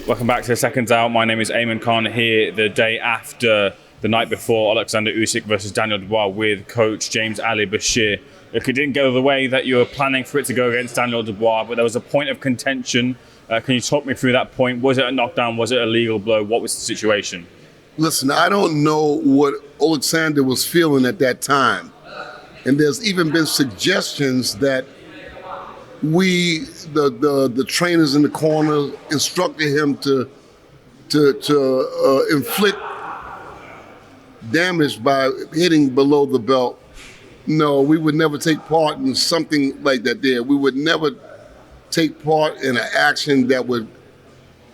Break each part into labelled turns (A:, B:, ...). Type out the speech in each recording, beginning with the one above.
A: Welcome back to Seconds Out. My name is Ayman here the day after the night before Oleksandr Usyk versus Daniel Dubois with coach James Ali Bashir. Look, it didn't go the way that you were planning for it to go against Daniel Dubois, but there was a point of contention. Can you talk me through that point? Was it a knockdown? Was it a legal blow? What was the situation?
B: Listen, I don't know what Oleksandr was feeling at that time. And there's even been suggestions that the trainers in the corner instructed him to inflict damage by hitting below the belt. No, we would never take part in something like that there. We would never take part in an action that would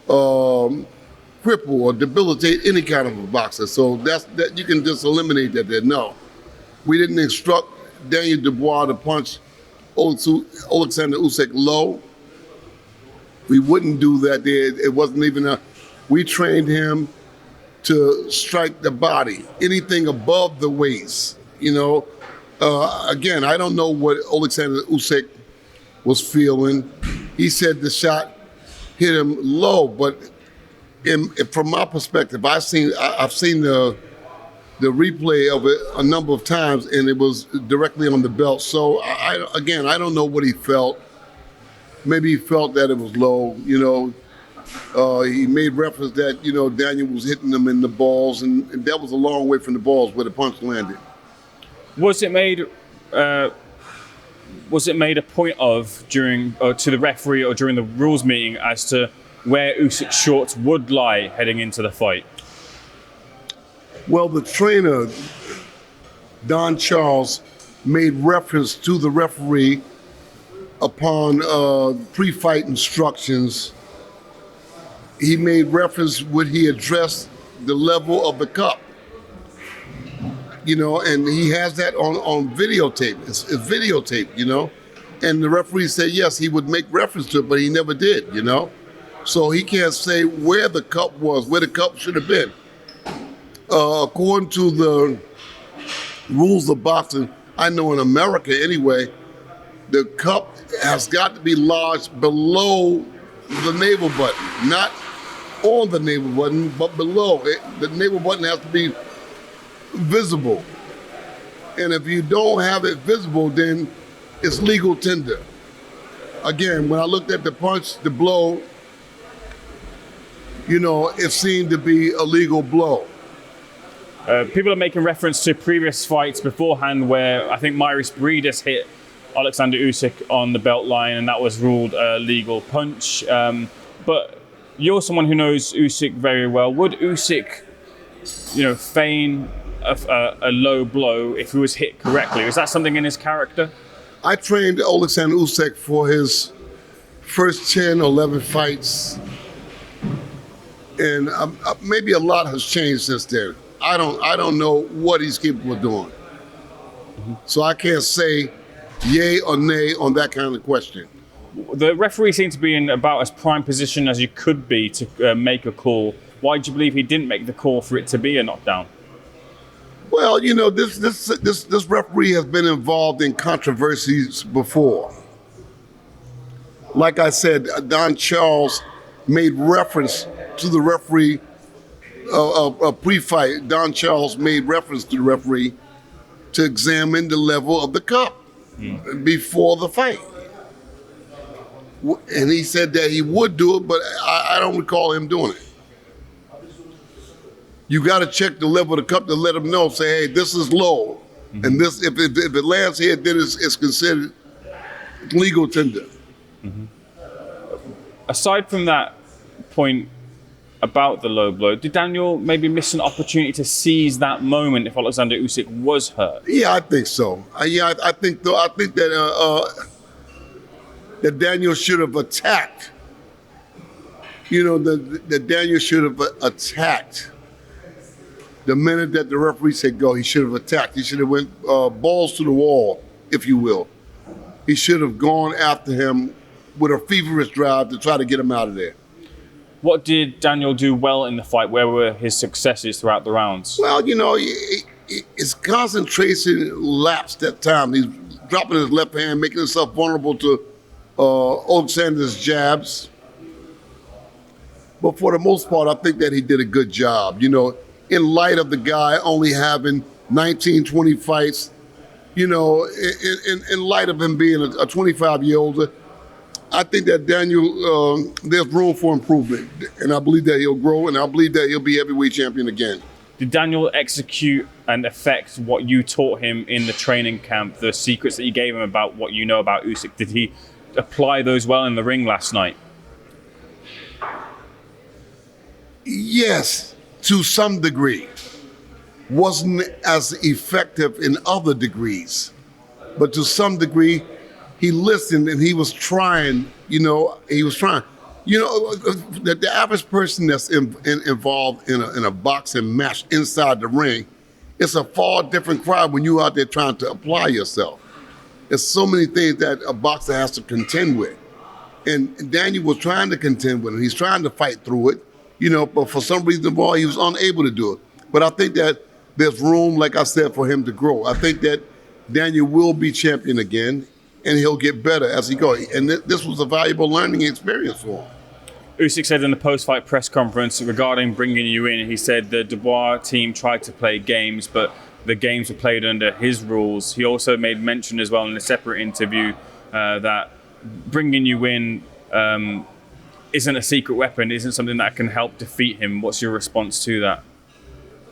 B: cripple or debilitate any kind of a boxer. So that you can just eliminate that there. No, we didn't instruct Daniel Dubois to punch Oleksandr Usyk low. We wouldn't do that there. It wasn't even we trained him to strike the body, anything above the waist, Again, I don't know what Oleksandr Usyk was feeling. He said the shot hit him low, but from my perspective, I've seen the replay of it a number of times, and it was directly on the belt. So I don't know what he felt. Maybe he felt that it was low. He made reference that Daniel was hitting him in the balls, and that was a long way from the balls where the punch landed.
A: Was it made a point of to the referee or during the rules meeting as to where Usyk's shorts would lie heading into the fight?
B: Well, the trainer, Don Charles, made reference to the referee upon pre-fight instructions. He made reference when he addressed the level of the cup. And he has that on videotape. It's videotape, And the referee said, yes, he would make reference to it, but he never did, So he can't say where the cup was, where the cup should have been. According to the rules of boxing, I know in America anyway, the cup has got to be lodged below the navel button, not on the navel button, but below it. The navel button has to be visible. And if you don't have it visible, then it's legal tender. Again, when I looked at the punch, the blow, it seemed to be a legal blow.
A: People are making reference to previous fights beforehand where I think Myris Breedis hit Oleksandr Usyk on the belt line, and that was ruled a legal punch. But you're someone who knows Usyk very well. Would Usyk, feign a low blow if he was hit correctly? Was that something in his character?
B: I trained Oleksandr Usyk for his first 10 or 11 fights, and maybe a lot has changed since then. I don't know what he's capable of doing. Mm-hmm. So I can't say yay or nay on that kind of question.
A: The referee seemed to be in about as prime position as you could be to make a call. Why do you believe he didn't make the call for it to be a knockdown?
B: Well, this referee has been involved in controversies before. Like I said, Don Charles made reference to the referee. A pre-fight, Don Charles made reference to the referee to examine the level of the cup before the fight. And he said that he would do it, but I don't recall him doing it. You got to check the level of the cup to let them know, say, hey, this is low. Mm-hmm. And this, if it lands here, then it's considered legal tender.
A: Mm-hmm. Aside from that point about the low blow, did Daniel maybe miss an opportunity to seize that moment if Oleksandr Usyk was hurt?
B: Yeah, I think so. I think that Daniel should have attacked. That Daniel should have attacked. The minute that the referee said go, he should have attacked. He should have went balls to the wall, if you will. He should have gone after him with a feverish drive to try to get him out of there.
A: What did Daniel do well in the fight? Where were his successes throughout the rounds?
B: Well, his concentration lapsed at times. He's dropping his left hand, making himself vulnerable to Oleksandr's jabs. But for the most part, I think that he did a good job. You know, in light of the guy only having 19, 20 fights, you know, in light of him being a 25-year-old, I think that Daniel, there's room for improvement. And I believe that he'll grow, and I believe that he'll be heavyweight champion again.
A: Did Daniel execute and affect what you taught him in the training camp, the secrets that you gave him about what you know about Usyk? Did he apply those well in the ring last night?
B: Yes, to some degree. Wasn't as effective in other degrees. But to some degree, he listened and he was trying, you know, he was trying. You know, the average person that's involved in a boxing match inside the ring, it's a far different crowd when you're out there trying to apply yourself. There's so many things that a boxer has to contend with. And Daniel was trying to contend with it. He's trying to fight through it, you know, but for some reason, he was unable to do it. But I think that there's room, like I said, for him to grow. I think that Daniel will be champion again, and he'll get better as he goes. And this was a valuable learning experience for him.
A: Usyk said in the post-fight press conference regarding bringing you in, he said the Dubois team tried to play games, but the games were played under his rules. He also made mention as well in a separate interview that bringing you in isn't a secret weapon, isn't something that can help defeat him. What's your response to that?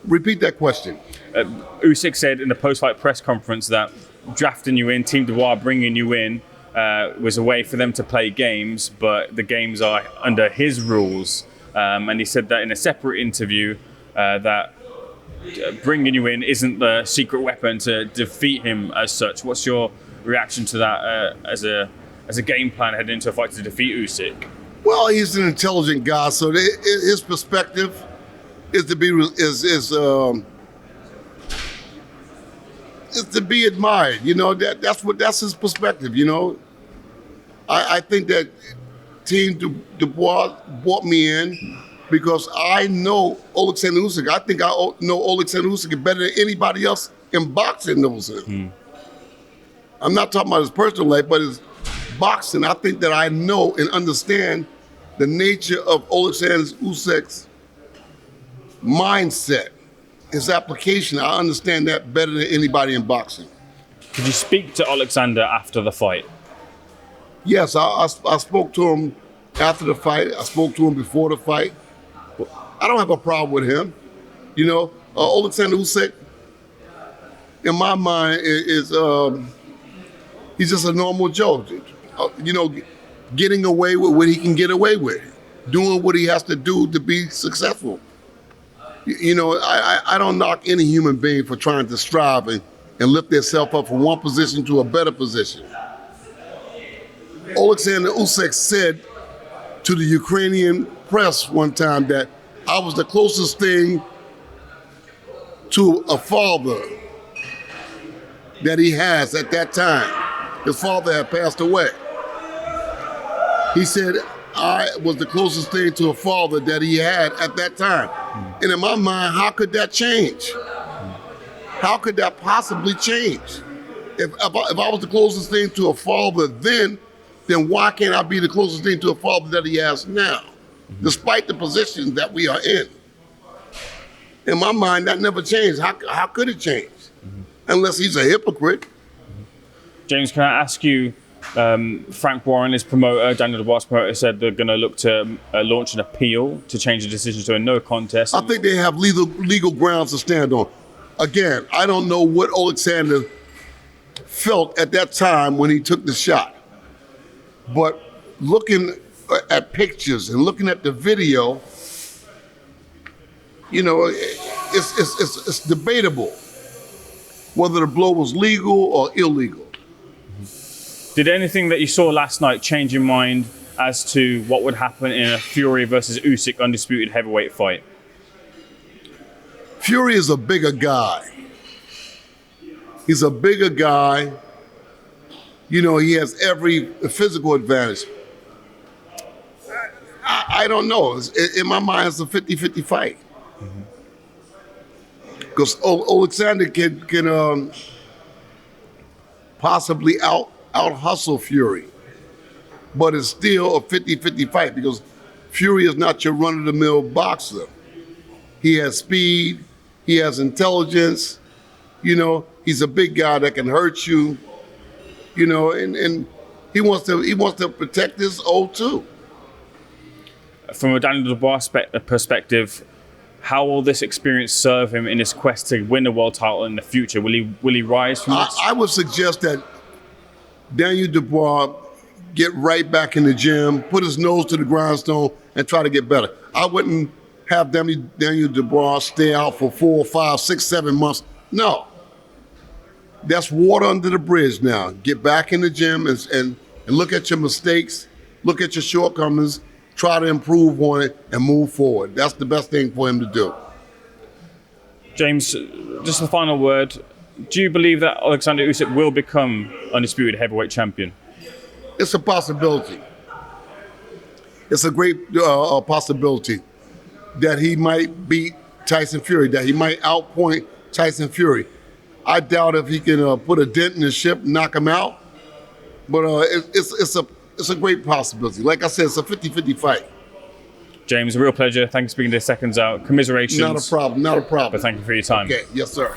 B: Repeat that question.
A: Usyk said in the post-fight press conference that drafting you in, Team Dubois bringing you in, was a way for them to play games, but the games are under his rules. And he said that in a separate interview that bringing you in isn't the secret weapon to defeat him as such. What's your reaction to that as a game plan heading into a fight to defeat Usyk?
B: Well, he's an intelligent guy, so his perspective is to be admired. You know, that's his perspective. You know, I think that Team Dubois brought me in because I know Oleksandr Usyk. I think I know Oleksandr Usyk better than anybody else in boxing knows him. I'm not talking about his personal life, but his boxing. I think that I know and understand the nature of Oleksandr Usyk's mindset, his application. I understand that better than anybody in boxing.
A: Did you speak to Oleksandr after the fight?
B: Yes, I spoke to him after the fight. I spoke to him before the fight. I don't have a problem with him. You know, Oleksandr Usyk, in my mind, is he's just a normal Joe. You know, getting away with what he can get away with, doing what he has to do to be successful. You know, I don't knock any human being for trying to strive and lift themselves up from one position to a better position. Oleksandr Usyk said to the Ukrainian press one time that I was the closest thing to a father that he has at that time. His father had passed away. He said, I was the closest thing to a father that he had at that time. And in my mind, how could that change? How could that possibly change? If I was the closest thing to a father then why can't I be the closest thing to a father that he has now, despite the positions that we are in? In my mind, that never changed. How could it change? Unless he's a hypocrite.
A: James, can I ask you, Frank Warren, his promoter, Daniel Dubois' promoter, said they're going to look to launch an appeal to change the decision to a no contest.
B: I think they have legal grounds to stand on. Again, I don't know what Oleksandr felt at that time when he took the shot. But looking at pictures and looking at the video, you know, it's debatable whether the blow was legal or illegal.
A: Did anything that you saw last night change your mind as to what would happen in a Fury versus Usyk undisputed heavyweight fight?
B: Fury is a bigger guy. He's a bigger guy. You know, he has every physical advantage. I don't know. In my mind, it's a 50-50 fight. Because Oleksandr can possibly out hustle Fury. But it's still a 50-50 fight because Fury is not your run-of-the-mill boxer. He has speed. He has intelligence. You know, he's a big guy that can hurt you. You know, and he wants to protect his O2.
A: From a Daniel Dubois perspective, how will this experience serve him in his quest to win the world title in the future? Will he rise from this?
B: I would suggest that Daniel Dubois get right back in the gym, put his nose to the grindstone, and try to get better. I wouldn't have Daniel Dubois stay out for 4, 5, 6, 7 months. No. That's water under the bridge now. Get back in the gym and look at your mistakes, look at your shortcomings, try to improve on it, and move forward. That's the best thing for him to do.
A: James, just the final word. Do you believe that Oleksandr Usyk will become undisputed heavyweight champion?
B: It's a possibility. It's a great possibility that he might beat Tyson Fury, that he might outpoint Tyson Fury. I doubt if he can put a dent in the ship, knock him out, but it's a great possibility. Like I said, it's a 50-50 fight.
A: James, a real pleasure. Thanks for speaking to Seconds Out. Commiserations.
B: Not a problem.
A: But thank you for your time.
B: Okay, yes, sir.